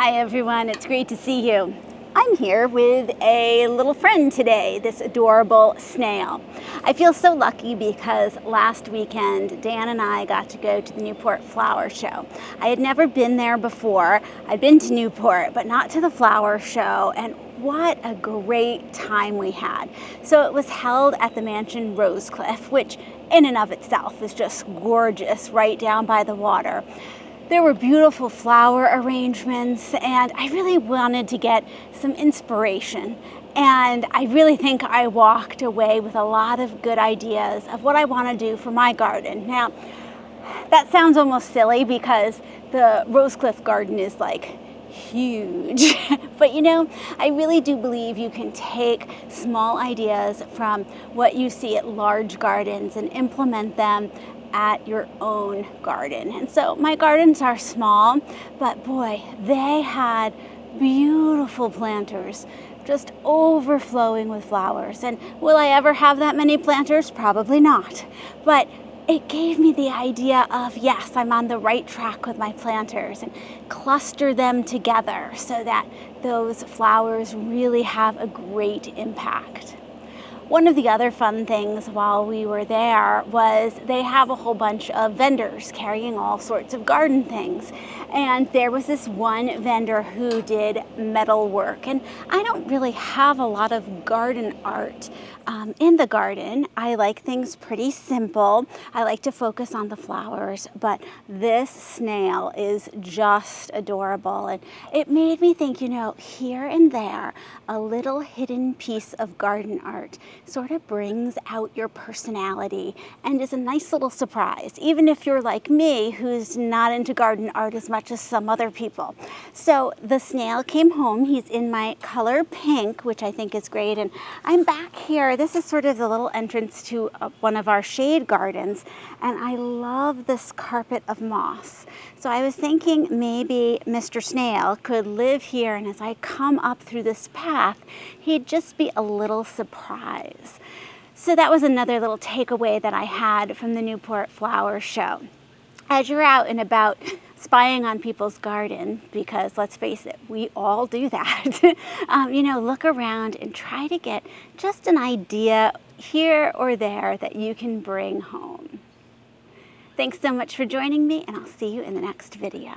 Hi everyone, it's great to see you. I'm here with a little friend today, this adorable snail. I feel so lucky because last weekend Dan and I got to go to the Newport flower show. I had never been there before. I'd been to Newport, but not to the flower show, and what a great time we had. So it was held at the Mansion Rosecliff, which in and of itself is just gorgeous, right down by the water. There were beautiful flower arrangements, and I really wanted to get some inspiration. And I really think I walked away with a lot of good ideas of what I want to do for my garden. Now, that sounds almost silly because the Rosecliff garden is like huge. But you know, I really do believe you can take small ideas from what you see at large gardens and implement them at your own garden. And so my gardens are small, but boy, they had beautiful planters just overflowing with flowers. And will I ever have that many planters? Probably not. But it gave me the idea of, yes, I'm on the right track with my planters, and cluster them together so that those flowers really have a great impact. One of the other fun things while we were there was they have a whole bunch of vendors carrying all sorts of garden things. And there was this one vendor who did metal work. And I don't really have a lot of garden art in the garden. I like things pretty simple. I like to focus on the flowers, but this snail is just adorable. And it made me think, you know, here and there, a little hidden piece of garden art sort of brings out your personality and is a nice little surprise, even if you're like me, who's not into garden art as much as some other people. So the snail came home. He's in my color pink, which I think is great. And I'm back here. This is sort of the little entrance to one of our shade gardens. And I love this carpet of moss. So I was thinking maybe Mr. Snail could live here, and as I come up through this path, he'd just be a little surprise. So that was another little takeaway that I had from the Newport Flower Show. As you're out and about spying on people's garden, because let's face it, we all do that, you know, look around and try to get just an idea here or there that you can bring home. Thanks so much for joining me, and I'll see you in the next video.